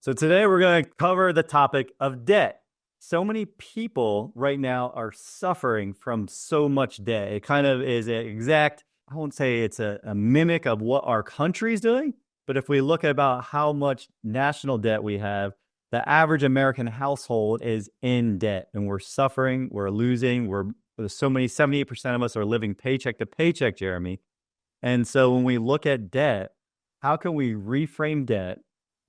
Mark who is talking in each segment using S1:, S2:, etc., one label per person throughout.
S1: So today we're going to cover the topic of debt. So many people right now are suffering from so much debt. It kind of is an exact, I won't say it's a mimic of what our country is doing, but if we look at about how much national debt we have, the average American household is in debt and we're suffering, we're losing, there's so many, 78% of us are living paycheck to paycheck, Jeremy. And so when we look at debt, how can we reframe debt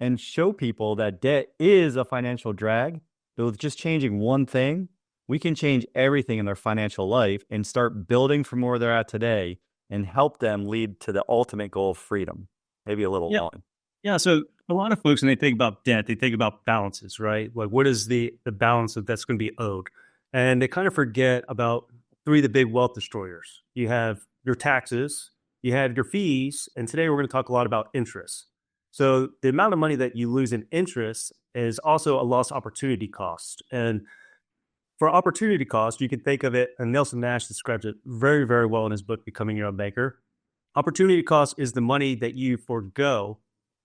S1: and show people that debt is a financial drag? But with just changing one thing, we can change everything in their financial life and start building from where they're at today and help them lead to the ultimate goal of freedom. Maybe a little
S2: Yeah.
S1: long.
S2: Yeah. So a lot of folks, when they think about debt, they think about balances, right? Like what is the balance that's going to be owed? And they kind of forget about three of the big wealth destroyers. You have your taxes, you have your fees, and today we're going to talk a lot about interest. So the amount of money that you lose in interest is also a lost opportunity cost. And for opportunity cost, you can think of it, and Nelson Nash describes it very, very well in his book, Becoming Your Own Banker. Opportunity cost is the money that you forego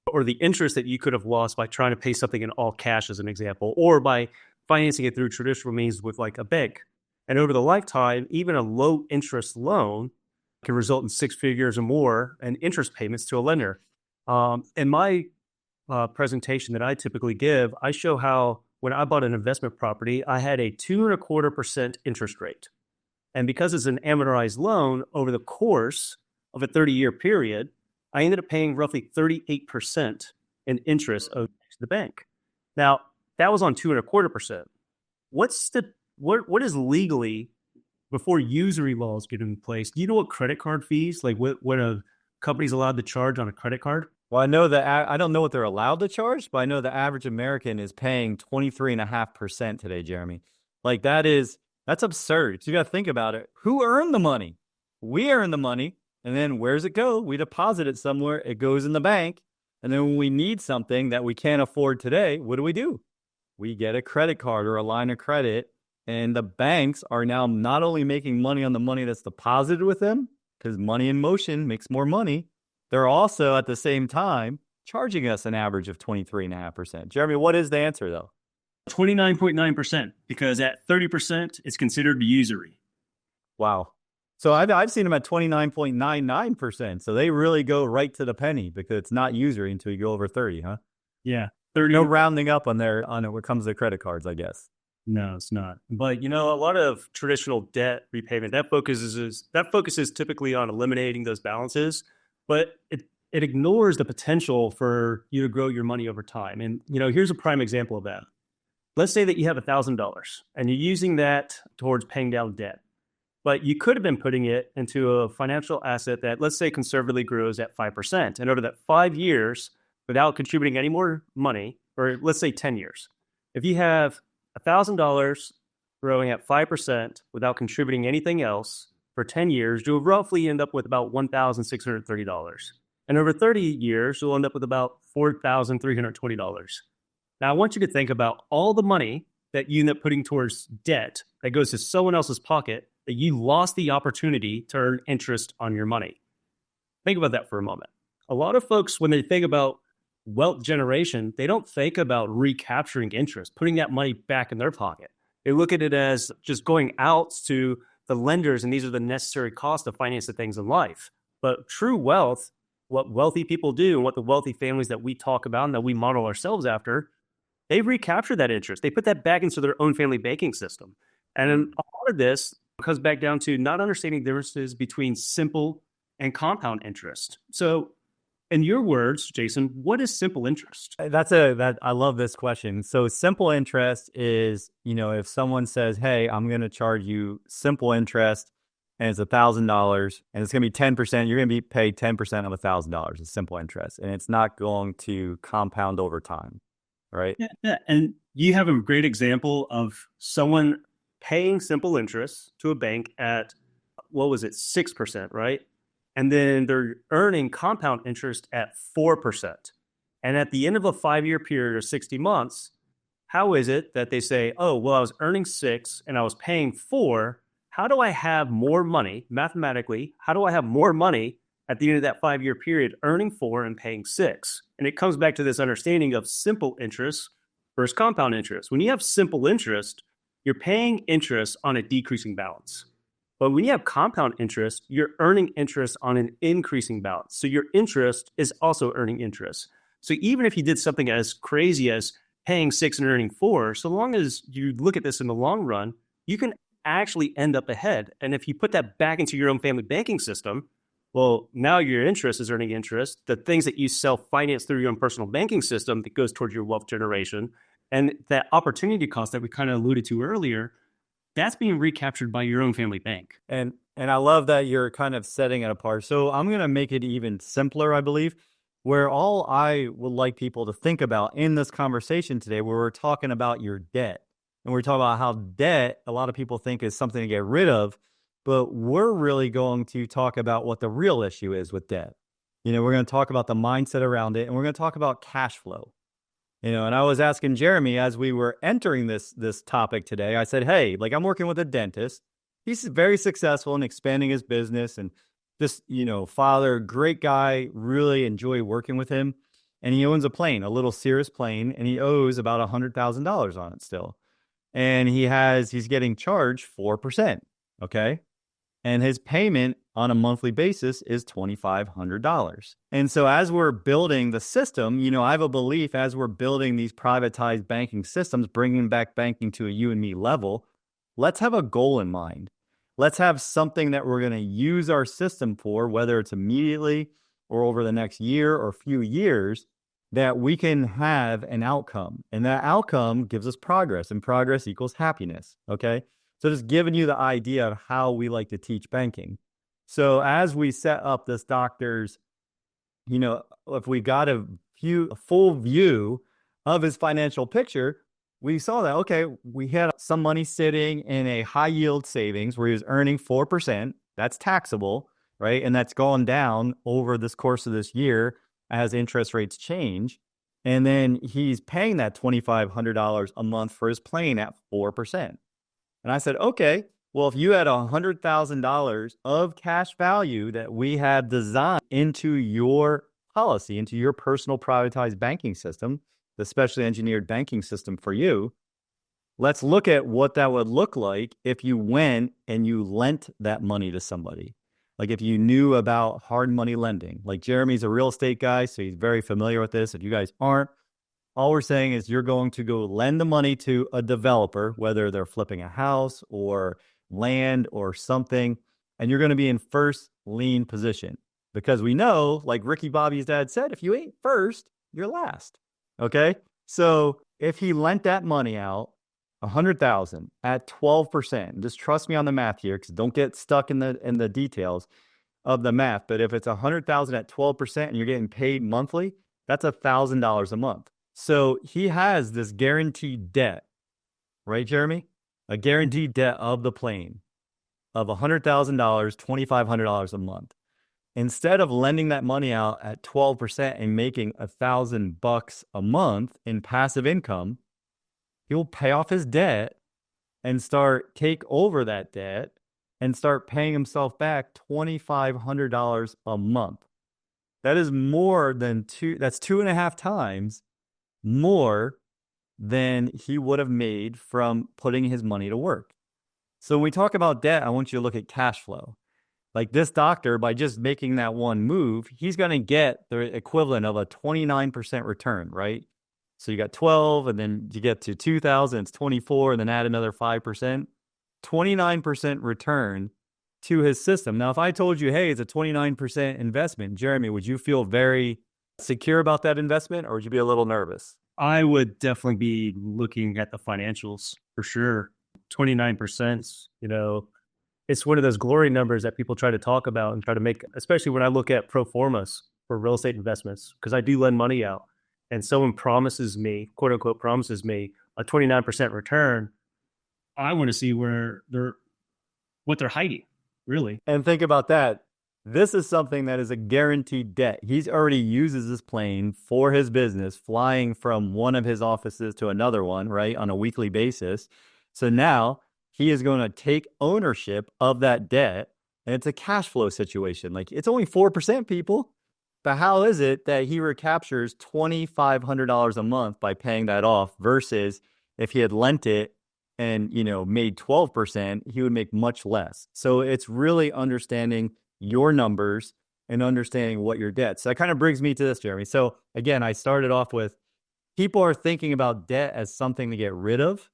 S2: or the interest that you could have lost by trying to pay something in all cash, as an example, or by financing it through traditional means with like a bank. And over the lifetime, even a low interest loan can result in six figures or more and interest payments to a lender. In my presentation that I typically give, I show how when I bought an investment property, I had a 2.25% interest rate. And because it's an amortized loan over the course of a 30-year period, I ended up paying roughly 38% in interest owed to the bank. Now, that was on 2.25%. What is legally before usury laws get in place? Do you know what credit card fees, like what a company's allowed to charge on a credit card?
S1: Well, I know that I don't know what they're allowed to charge, but I know the average American is paying 23.5% today, Jeremy. Like that's absurd. So you got to think about it. Who earned the money? We earn the money. And then where's it go? We deposit it somewhere. It goes in the bank. And then when we need something that we can't afford today, what do? We get a credit card or a line of credit. And the banks are now not only making money on the money that's deposited with them, because money in motion makes more money, they're also at the same time charging us an average of 23.5%. Jeremy, what is the answer though?
S2: 29.9%, because at 30%, it's considered usury.
S1: Wow. So I've seen them at 29.99%. So they really go right to the penny because it's not usury until you go over 30, huh?
S2: Yeah. 30.
S1: No rounding up on it when it comes to credit cards, I guess.
S2: No, it's not. But a lot of traditional debt repayment that focuses typically on eliminating those balances, but it ignores the potential for you to grow your money over time. And here's a prime example of that. Let's say that you have $1,000 and you're using that towards paying down debt, but you could have been putting it into a financial asset that, let's say, conservatively grows at 5%. And over that 5 years, without contributing any more money, or let's say 10 years, if you have $1,000 growing at 5% without contributing anything else for 10 years, you'll roughly end up with about $1,630. And over 30 years, you'll end up with about $4,320. Now, I want you to think about all the money that you end up putting towards debt that goes to someone else's pocket that you lost the opportunity to earn interest on your money. Think about that for a moment. A lot of folks, when they think about wealth generation, they don't think about recapturing interest, putting that money back in their pocket. They look at it as just going out to the lenders, and these are the necessary costs to finance the things in life. But true wealth, what wealthy people do and what the wealthy families that we talk about and that we model ourselves after, they recapture that interest. They put that back into their own family banking system. And a lot of this comes back down to not understanding the differences between simple and compound interest. So in your words, Jason, what is simple interest?
S1: I love this question. So simple interest is, if someone says, hey, I'm going to charge you simple interest and it's $1,000 and it's going to be 10%, you're going to be paid 10% of $1,000 as simple interest. And it's not going to compound over time, right?
S2: Yeah. And you have a great example of someone paying simple interest to a bank at, 6%, right? And then they're earning compound interest at 4%. And at the end of a 5-year period or 60 months, how is it that they say, oh, well, I was earning 6 and I was paying 4. How do I have more money mathematically? How do I have more money at the end of that 5-year period earning 4 and paying 6? And it comes back to this understanding of simple interest versus compound interest. When you have simple interest, you're paying interest on a decreasing balance. But when you have compound interest, you're earning interest on an increasing balance. So your interest is also earning interest. So even if you did something as crazy as paying 6 and earning 4, so long as you look at this in the long run, you can actually end up ahead. And if you put that back into your own family banking system, well, now your interest is earning interest. The things that you self-finance through your own personal banking system that goes towards your wealth generation, and that opportunity cost that we kind of alluded to earlier, that's being recaptured by your own family bank.
S1: And I love that you're kind of setting it apart. So I'm going to make it even simpler, I believe, where all I would like people to think about in this conversation today, where we're talking about your debt. And we're talking about how debt, a lot of people think is something to get rid of, but we're really going to talk about what the real issue is with debt. We're going to talk about the mindset around it, and we're going to talk about cash flow. And I was asking Jeremy as we were entering this topic today, I said, hey, like I'm working with a dentist. He's very successful in expanding his business and just, father, great guy, really enjoy working with him. And he owns a plane, a little Cirrus plane, and he owes about $100,000 on it still. And he's getting charged 4%. Okay. And his payment on a monthly basis is $2,500. And so as we're building the system, I have a belief as we're building these privatized banking systems, bringing back banking to a you and me level, let's have a goal in mind. Let's have something that we're going to use our system for, whether it's immediately or over the next year or few years, that we can have an outcome. And that outcome gives us progress, and progress equals happiness. Okay. So just giving you the idea of how we like to teach banking. So as we set up this doctor's, if we got a full view of his financial picture, we saw that, okay, we had some money sitting in a high yield savings where he was earning 4%. That's taxable, right? And that's gone down over this course of this year as interest rates change. And then he's paying that $2,500 a month for his plane at 4%. And I said, okay, well, if you had $100,000 of cash value that we have designed into your policy, into your personal privatized banking system, the specially engineered banking system for you, let's look at what that would look like if you went and you lent that money to somebody. Like if you knew about hard money lending. Like Jeremy's a real estate guy, so he's very familiar with this. If you guys aren't, all we're saying is you're going to go lend the money to a developer, whether they're flipping a house or land or something, and you're going to be in first lien position. Because we know, like Ricky Bobby's dad said, if you ain't first, you're last. Okay? So if he lent that money out, $100,000 at 12%, just trust me on the math here, because don't get stuck in the details of the math. But if it's $100,000 at 12% and you're getting paid monthly, that's $1,000 a month. So he has this guaranteed debt, right, Jeremy? A guaranteed debt of the plane of $100,000, $2,500 a month. Instead of lending that money out at 12% and making $1,000 a month in passive income, he'll pay off his debt and take over that debt and start paying himself back $2,500 a month. That is more than that's 2.5 times more than he would have made from putting his money to work. So when we talk about debt, I want you to look at cash flow. Like this doctor, by just making that one move, he's going to get the equivalent of a 29% return, right? So you got 12, and then you get to 2,000, it's 24, and then add another 5%. 29% return to his system. Now, if I told you, hey, it's a 29% investment, Jeremy, would you feel very secure about that investment, or would you be a little nervous?
S2: I would definitely be looking at the financials for sure. 29%, it's one of those glory numbers that people try to talk about and try to make, especially when I look at pro formas for real estate investments, because I do lend money out and someone promises me, quote unquote, promises me a 29% return. I want to see what they're hiding, really.
S1: And think about that. This is something that is a guaranteed debt. He's already uses this plane for his business, flying from one of his offices to another one, right, on a weekly basis. So now he is going to take ownership of that debt, and it's a cash flow situation. Like, it's only 4%, people. But how is it that he recaptures $2,500 a month by paying that off versus if he had lent it and, made 12%, he would make much less. So it's really understanding your numbers and understanding what your debt. So that kind of brings me to this, Jeremy. So again, I started off with people are thinking about debt as something to get rid of,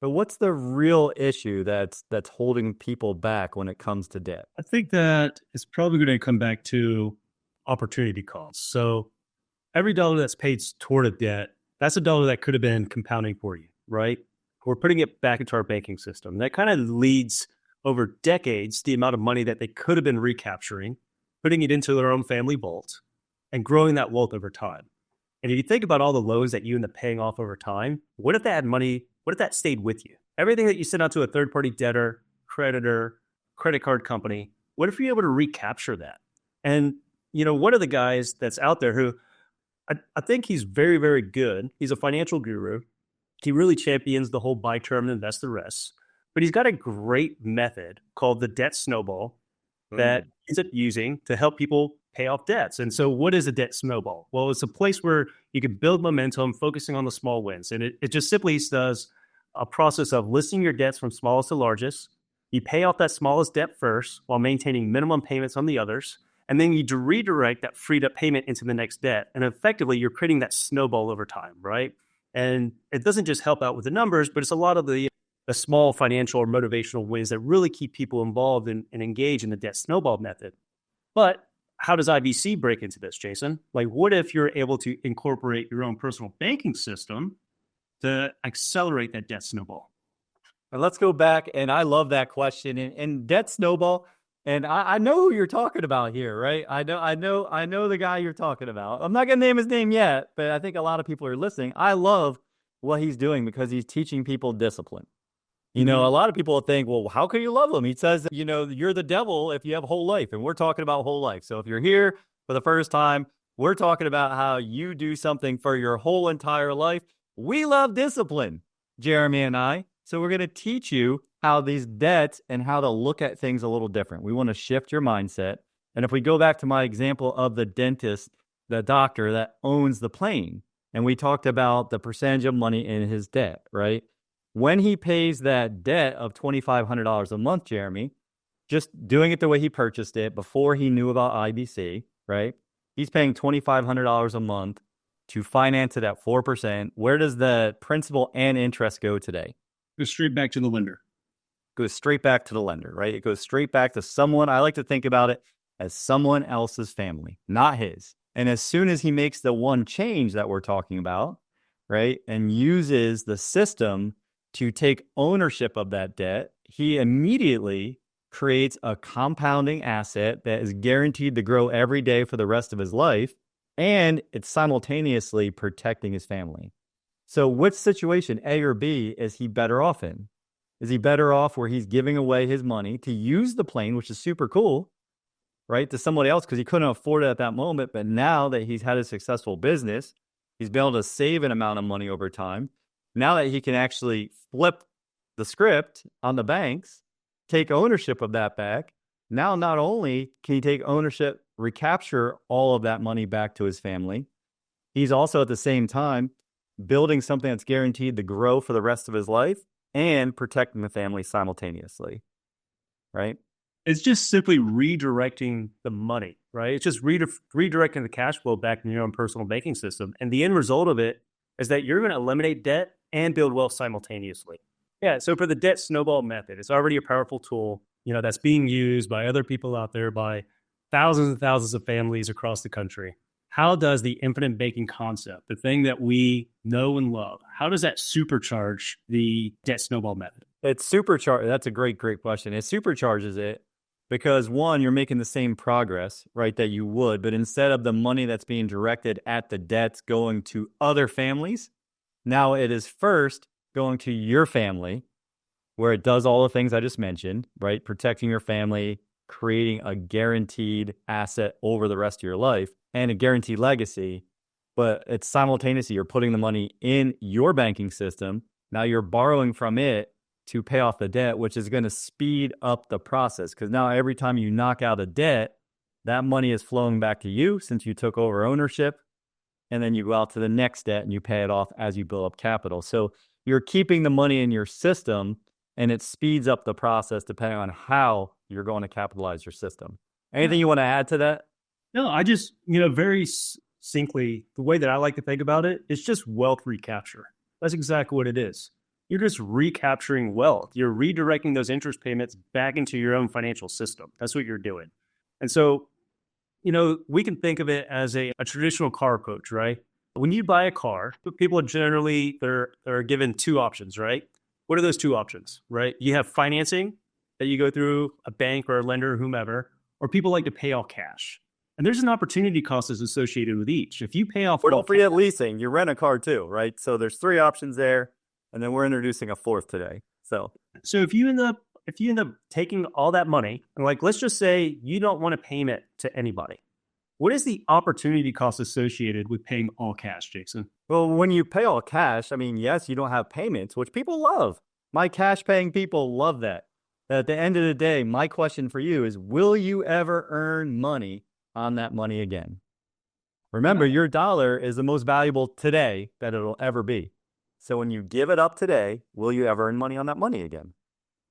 S1: but what's the real issue that's holding people back when it comes to debt?
S2: I think that it's probably going to come back to opportunity costs. So every dollar that's paid toward a debt, that's a dollar that could have been compounding for you, right? We're putting it back into our banking system. That kind of leads over decades the amount of money that they could have been recapturing, putting it into their own family vault, and growing that wealth over time. And if you think about all the loans that you end up paying off over time, what if that had money? What if that stayed with you? Everything that you sent out to a third party debtor, creditor, credit card company, what if you're able to recapture that? And, one of the guys that's out there who I think he's very, very good. He's a financial guru. He really champions the whole buy term and invest the rest. But he's got a great method called the debt snowball that he's using to help people pay off debts. And so what is a debt snowball? Well, it's a place where you can build momentum focusing on the small wins. And it just simply does a process of listing your debts from smallest to largest. You pay off that smallest debt first while maintaining minimum payments on the others. And then you redirect that freed up payment into the next debt. And effectively, you're creating that snowball over time, right? And it doesn't just help out with the numbers, but it's a lot of the small financial or motivational wins that really keep people involved and engage in the debt snowball method. But how does IBC break into this, Jason? Like, what if you're able to incorporate your own personal banking system to accelerate that debt snowball?
S1: And let's go back. And I love that question. And debt snowball. And I know who you're talking about here, right? I know the guy you're talking about. I'm not going to name his name yet, but I think a lot of people are listening. I love what he's doing because he's teaching people discipline. A lot of people think, well, how can you love him? He says, you're the devil if you have whole life. And we're talking about whole life. So if you're here for the first time, we're talking about how you do something for your whole entire life. We love discipline, Jeremy and I. So we're going to teach you how these debts and how to look at things a little different. We want to shift your mindset. And if we go back to my example of the dentist, the doctor that owns the plane, and we talked about the percentage of money in his debt, right? When he pays that debt of $2,500 a month, Jeremy, just doing it the way he purchased it before he knew about IBC, right? He's paying $2,500 a month to finance it at 4%. Where does the principal and interest go today?
S2: Goes straight back to the lender.
S1: Goes straight back to the lender, right? It goes straight back to someone. I like to think about it as someone else's family, not his. And as soon as he makes the one change that we're talking about, right, and uses the system to take ownership of that debt, he immediately creates a compounding asset that is guaranteed to grow every day for the rest of his life. And it's simultaneously protecting his family. So which situation, A or B, is he better off in? Is he better off where he's giving away his money to use the plane, which is super cool, right, to somebody else because he couldn't afford it at that moment. But now that he's had a successful business, he's been able to save an amount of money over time. Now that he can actually flip the script on the banks, take ownership of that back. Now, not only can he take ownership, recapture all of that money back to his family, he's also at the same time building something that's guaranteed to grow for the rest of his life and protecting the family simultaneously, right?
S2: It's just simply redirecting the money, right? It's just redirecting the cash flow back in your own personal banking system. And the end result of it is that you're going to eliminate debt and build wealth simultaneously. Yeah, so for the debt snowball method, it's already a powerful tool, that's being used by other people out there, by thousands and thousands of families across the country. How does the infinite banking concept, the thing that we know and love, how does that supercharge the debt snowball method?
S1: It's supercharged. That's a great question. It supercharges it because, one, you're making the same progress, right, that you would, but instead of the money that's being directed at the debts going to other families, now it is first going to your family, where it does all the things I just mentioned, right? Protecting your family, creating a guaranteed asset over the rest of your life and a guaranteed legacy. But it's simultaneously, you're putting the money in your banking system. Now you're borrowing from it to pay off the debt, which is going to speed up the process. Because now every time you knock out a debt, That money is flowing back to you since you took over ownership. And then you go out to the next debt and you pay it off as you build up capital. So you're keeping the money in your system, and it speeds up the process depending on how you're going to capitalize your system. Anything
S2: Yeah.
S1: you want to add to that?
S2: No, I just, very succinctly, the way that I like to think about it is just wealth recapture. That's exactly what it is. You're just recapturing wealth. You're redirecting those interest payments back into your own financial system. That's what you're doing. And so, we can think of it as a traditional car approach, right? When you buy a car, people are generally, they're given two options, right? What are those two options, right? You have financing that you go through a bank or a lender or whomever, or people like to pay all cash. And there's an opportunity cost that's associated with each. If you pay off
S1: Or
S2: all
S1: don't forget leasing. You rent a car too, right? So there's three options there, and then we're introducing a fourth today. So
S2: So if you end up taking all that money and like let's just say you don't want to pay it to anybody. What is the opportunity cost associated with paying all cash, Jason?
S1: well, when you pay all cash, I mean, yes, you don't have payments, which people love. My cash paying people love that. At the end of the day, my question for you is, will you ever earn money on that money again? Remember,
S2: No.
S1: your dollar is the most valuable today that it'll ever be. So when you give it up today, will you ever earn money on that money again?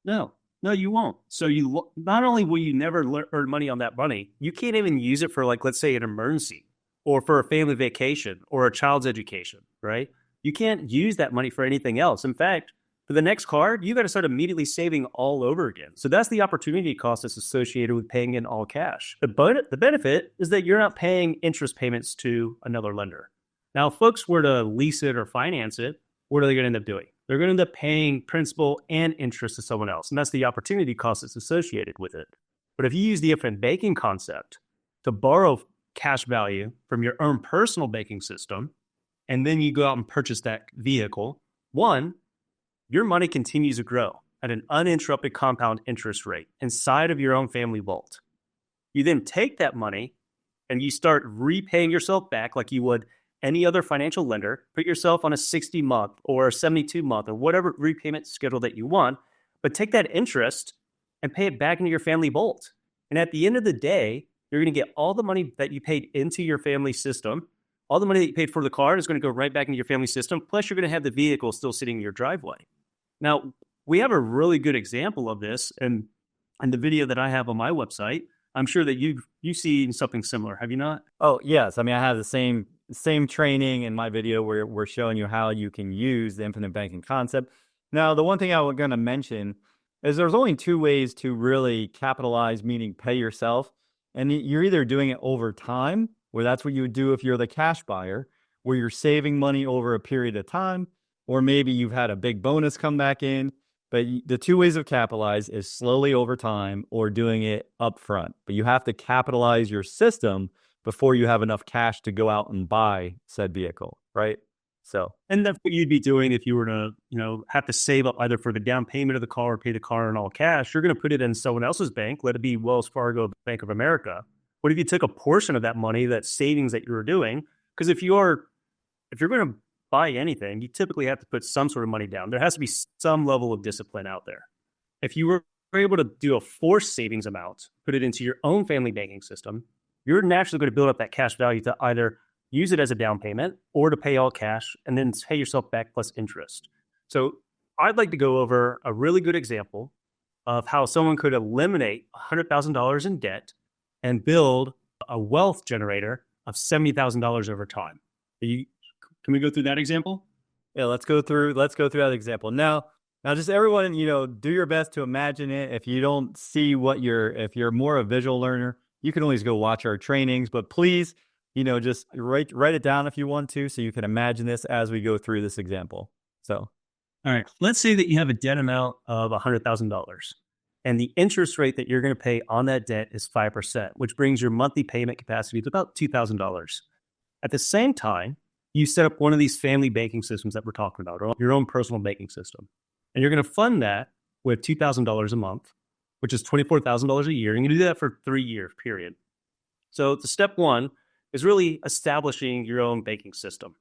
S2: No, no, you won't. So not only will you never earn money on that money, you can't even use it for like, let's say an emergency or for a family vacation or a child's education, right? You can't use that money for anything else. In fact, for the next card, you got to start immediately saving all over again. So that's the opportunity cost that's associated with paying in all cash. The benefit is that you're not paying interest payments to another lender. Now, if folks were to lease it or finance it, what are they going to end up doing? They're going to end up paying principal and interest to someone else. And that's the opportunity cost that's associated with it. But if you use the infinite banking concept to borrow cash value from your own personal banking system, and then you go out and purchase that vehicle, one, your money continues to grow at an uninterrupted compound interest rate inside of your own family vault. You then take that money and you start repaying yourself back like you would any other financial lender. Put yourself on a 60-month or a 72-month or whatever repayment schedule that you want, but take that interest and pay it back into your family vault. And at the end of the day, you're going to get all the money that you paid into your family system. All the money that you paid for the car is going to go right back into your family system. Plus, you're going to have the vehicle still sitting in your driveway. Now, we have a really good example of this in the video that I have on my website. I'm sure that you've seen something similar, have you not?
S1: Oh, yes. I mean, I have the same training in my video where we're showing you how you can use the infinite banking concept. Now, the one thing I was going to mention is there's only two ways to really capitalize, meaning pay yourself. And you're either doing it over time, where that's what you would do if you're the cash buyer, where you're saving money over a period of time, or maybe you've had a big bonus come back in. But the two ways of capitalize is slowly over time or doing it up front. But you have to capitalize your system before you have enough cash to go out and buy said vehicle, right? So,
S2: And that's what you'd be doing if you were to, have to save up either for the down payment of the car or pay the car in all cash. You're going to put it in someone else's bank, let it be Wells Fargo, Bank of America. What if you took a portion of that money, that savings that you were doing? Because if you're going to buy anything, you typically have to put some sort of money down. There has to be some level of discipline out there. If you were able to do a forced savings amount, put it into your own family banking system, you're naturally going to build up that cash value to either use it as a down payment or to pay all cash and then pay yourself back plus interest. So I'd like to go over a really good example of how someone could eliminate $100,000 in debt and build a wealth generator of $70,000 over time. Can we go through that example?
S1: yeah, let's go through that example. Now just everyone, do your best to imagine it. If you don't see if you're more a visual learner, you can always go watch our trainings, but please, just write it down if you want to, so you can imagine this as we go through this example. So,
S2: all right, let's say that you have a debt amount of $100,000 and the interest rate that you're going to pay on that debt is 5%, which brings your monthly payment capacity to about $2,000. At the same time, you set up one of these family banking systems that we're talking about, or your own personal banking system. And you're going to fund that with $2,000 a month, which is $24,000 a year. And you do that for a 3-year period. So the step one is really establishing your own banking system.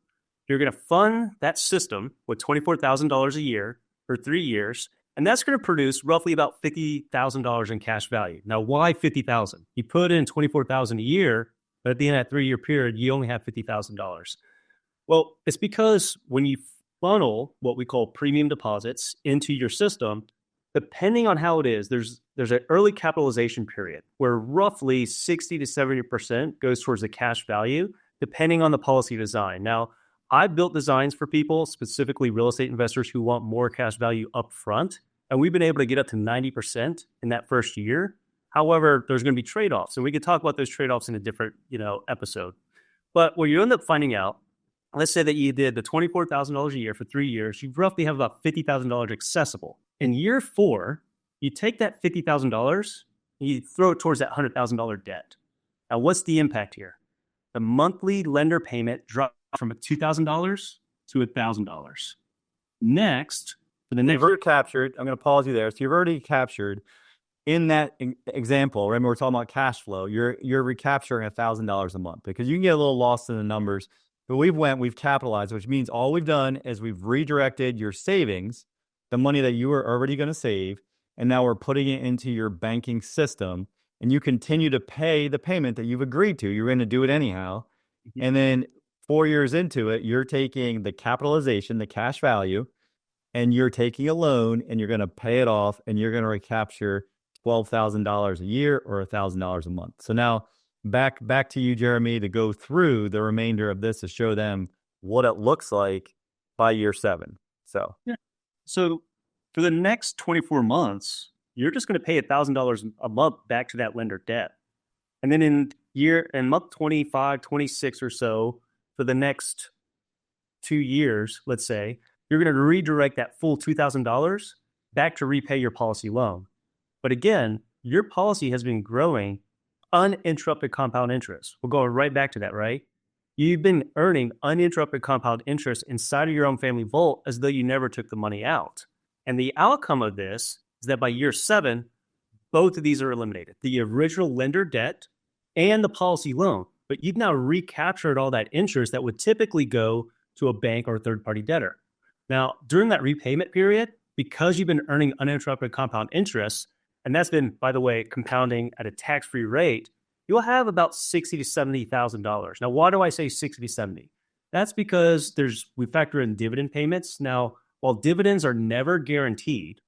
S2: You're going to fund that system with $24,000 a year for 3 years. And that's going to produce roughly about $50,000 in cash value. Now, why 50,000? You put in 24,000 a year, but at the end of that 3-year period, you only have $50,000. Well, it's because when you funnel what we call premium deposits into your system, depending on how it is, there's an early capitalization period where roughly 60 to 70% goes towards the cash value, depending on the policy design. Now, I built designs for people, specifically real estate investors who want more cash value up front, and we've been able to get up to 90% in that first year. However, there's going to be trade-offs, and we could talk about those trade-offs in a different, episode. But what you end up finding out, let's say that you did the $24,000 a year for 3 years, you roughly have about $50,000 accessible. In year 4, you take that $50,000, you throw it towards that $100,000 debt. Now, what's the impact here? The monthly lender payment drops from $2,000 to $1,000. Next, for the next,
S1: You've already captured. I'm going to pause you there. So you've already captured in that example. Remember, we're talking about cash flow. You're recapturing $1,000 a month because you can get a little lost in the numbers. But we've capitalized, which means all we've done is we've redirected your savings, the money that you were already going to save, and now we're putting it into your banking system, and you continue to pay the payment that you've agreed to. You're going to do it anyhow. And then 4 years into it, you're taking the capitalization, the cash value, and you're taking a loan and you're going to pay it off and you're going to recapture $12,000 a year or $1,000 a month. So now back to you, Jeremy, to go through the remainder of this to show them what it looks like by year 7.
S2: So for the next 24 months, you're just going to pay $1,000 a month back to that lender debt. And then in month 25, 26 or so, for the next 2 years, let's say, you're going to redirect that full $2,000 back to repay your policy loan. But again, your policy has been growing uninterrupted compound interest. We're going right back to that, right? You've been earning uninterrupted compound interest inside of your own family vault as though you never took the money out. And the outcome of this is that by year 7, both of these are eliminated. The original lender debt and the policy loan. But you've now recaptured all that interest that would typically go to a bank or a third-party debtor. Now, during that repayment period, because you've been earning uninterrupted compound interest, and that's been, by the way, compounding at a tax-free rate, you'll have about $60,000 to $70,000. Now, why do I say 60 to 70? That's because we factor in dividend payments. Now, while dividends are never guaranteed,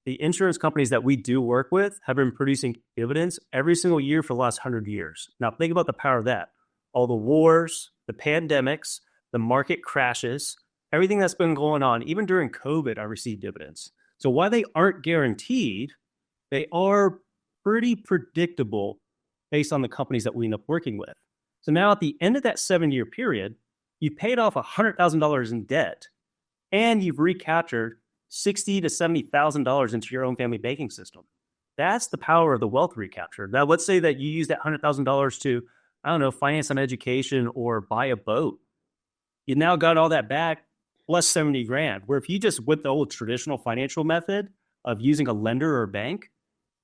S2: the insurance companies that we do work with have been producing dividends every single year for the last 100 years. Now, think about the power of that. All the wars, the pandemics, the market crashes, everything that's been going on, even during COVID, I received dividends. So while they aren't guaranteed, they are pretty predictable based on the companies that we end up working with. So now at the end of that 7-year period, you paid off $100,000 in debt and you've recaptured $60,000 to $70,000 into your own family banking system. That's the power of the wealth recapture. Now, let's say that you use that $100,000 to, finance an education or buy a boat. You now got all that back plus 70 grand, where if you just went the old traditional financial method of using a lender or a bank,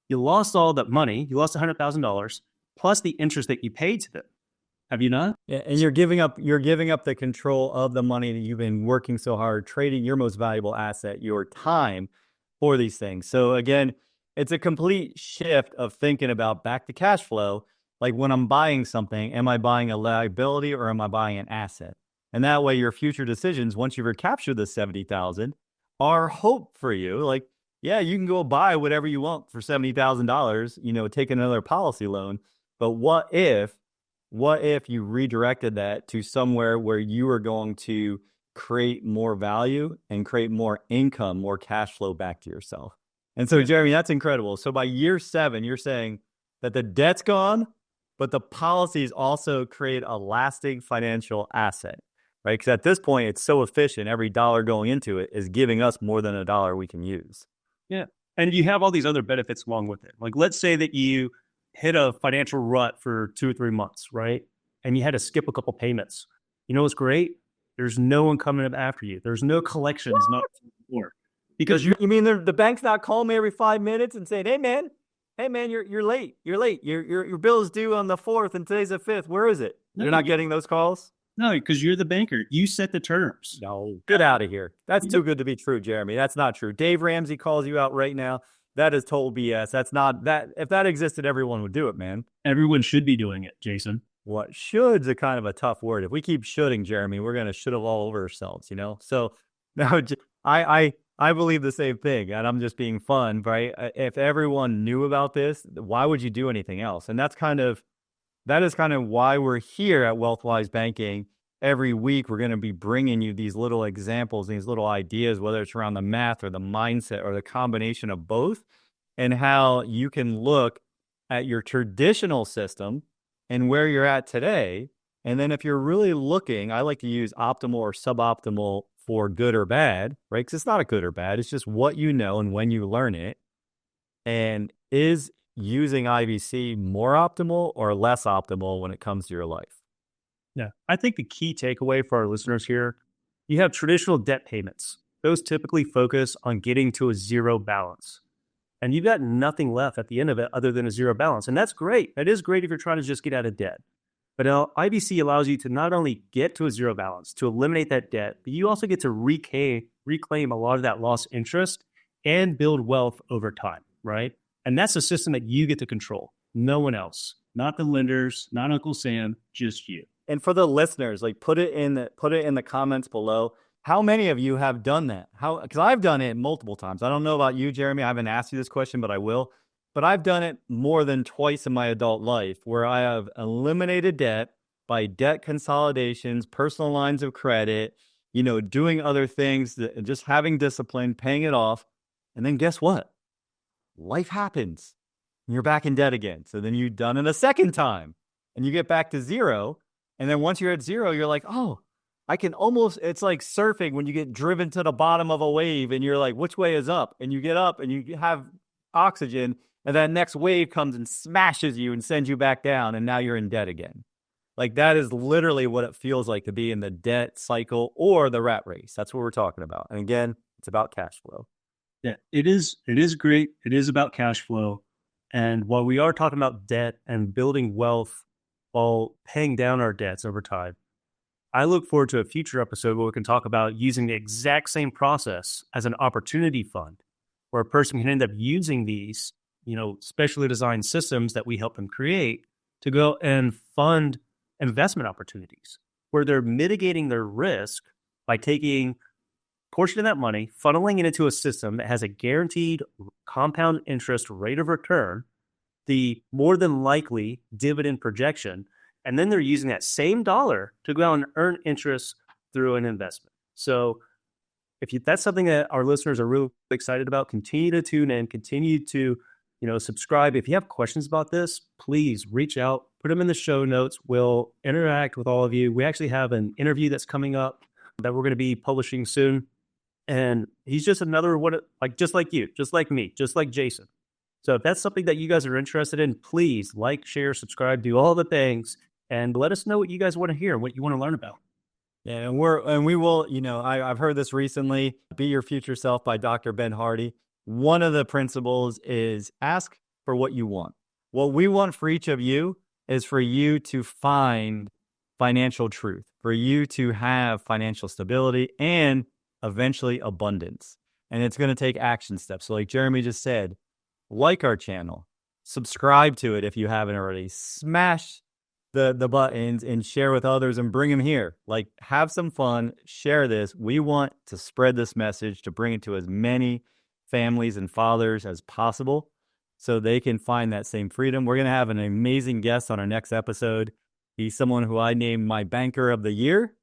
S2: you lost all that money. You lost $100,000 plus the interest that you paid to them. Have you not?
S1: Yeah, and you're giving up the control of the money that you've been working so hard, trading your most valuable asset, your time, for these things. So again, it's a complete shift of thinking about back to cash flow. Like when I'm buying something, am I buying a liability or am I buying an asset? And that way your future decisions, once you've recaptured the 70,000, are hope for you. Like, yeah, you can go buy whatever you want for $70,000, take another policy loan. But what if you redirected that to somewhere where you are going to create more value and create more income, more cash flow back to yourself? And so, Jeremy, that's incredible. So by year 7, you're saying that the debt's gone, but the policies also create a lasting financial asset, right? Because at this point, it's so efficient. Every dollar going into it is giving us more than a dollar we can use.
S2: Yeah. And you have all these other benefits along with it. Like, let's say that you hit a financial rut for 2 or 3 months, right? And you had to skip a couple payments. You know what's great? There's no one coming up after you. There's no collections, not more. Because
S1: you mean the bank's not calling me every 5 minutes and saying, hey man, you're late. Your bill is due on the 4th and today's the 5th. Where is it? You're not getting those calls?
S2: No, because you're the banker. You set the terms.
S1: No, get out of here. That's
S2: You
S1: too
S2: know,
S1: good to be true, Jeremy. That's not true. Dave Ramsey calls you out right now. That is total BS. That's not that. If that existed, everyone would do it, man.
S2: everyone should be doing it, Jason.
S1: What should's a kind of a tough word. If we keep shoulding, Jeremy, we're gonna should have all over ourselves, you know. So now, I believe the same thing, and I'm just being fun, right? If everyone knew about this, why would you do anything else? And that is kind of why we're here at WealthWise Banking. Every week, we're going to be bringing you these little examples, these little ideas, whether it's around the math or the mindset or the combination of both, and how you can look at your traditional system and where you're at today. And then if you're really looking, I like to use optimal or suboptimal for good or bad, right? Because it's not a good or bad. It's just what you know and when you learn it. And is using IVC more optimal or less optimal when it comes to your life?
S2: Yeah. I think the key takeaway for our listeners here, you have traditional debt payments. Those typically focus on getting to a zero balance. And you've got nothing left at the end of it other than a zero balance. And that's great. That is great if you're trying to just get out of debt. But now IBC allows you to not only get to a zero balance, to eliminate that debt, but you also get to reclaim a lot of that lost interest and build wealth over time, right? And that's a system that you get to control. No one else. Not the lenders, not Uncle Sam, just you.
S1: And for the listeners, like put it in the comments below. How many of you have done that? Because I've done it multiple times. I don't know about you, Jeremy. I haven't asked you this question, but I will. But I've done it more than twice in my adult life where I have eliminated debt by debt consolidations, personal lines of credit, doing other things, just having discipline, paying it off. And then guess what? Life happens. And you're back in debt again. So then you've done it a second time and you get back to zero. And then once you're at zero, you're like, oh, it's like surfing when you get driven to the bottom of a wave and you're like, which way is up? And you get up and you have oxygen and that next wave comes and smashes you and sends you back down. And now you're in debt again. Like that is literally what it feels like to be in the debt cycle or the rat race. That's what we're talking about. And again, it's about cash flow.
S2: Yeah, it is great. It is about cash flow. And while we are talking about debt and building wealth while paying down our debts over time, I look forward to a future episode where we can talk about using the exact same process as an opportunity fund, where a person can end up using these, specially designed systems that we help them create to go and fund investment opportunities, where they're mitigating their risk by taking a portion of that money, funneling it into a system that has a guaranteed compound interest rate of return, the more than likely dividend projection, and then they're using that same dollar to go out and earn interest through an investment. So if that's something that our listeners are really excited about, continue to tune in, continue to subscribe. If you have questions about this, please reach out, put them in the show notes. We'll interact with all of you. We actually have an interview that's coming up that we're going to be publishing soon. And he's just another one, just like you, just like me, just like Jason. So if that's something that you guys are interested in, please like, share, subscribe, do all the things, and let us know what you guys want to hear, what you want to learn about.
S1: Yeah, and we will, I've heard this recently, Be Your Future Self by Dr. Ben Hardy. One of the principles is ask for what you want. What we want for each of you is for you to find financial truth, for you to have financial stability and eventually abundance. And it's going to take action steps. So like Jeremy just said, like our channel, subscribe to it if you haven't already, smash the buttons and share with others and bring them here. Like have some fun, share this. We want to spread this message to bring it to as many families and fathers as possible so they can find that same freedom. We're going to have an amazing guest on our next episode. He's someone who I named my banker of the year.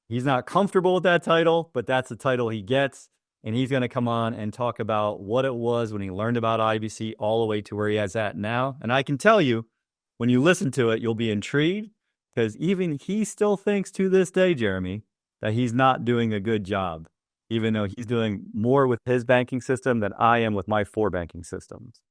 S1: He's not comfortable with that title, but that's the title he gets. And he's going to come on and talk about what it was when he learned about IBC all the way to where he is at now. And I can tell you, when you listen to it, you'll be intrigued because even he still thinks to this day, Jeremy, that he's not doing a good job, even though he's doing more with his banking system than I am with my 4 banking systems.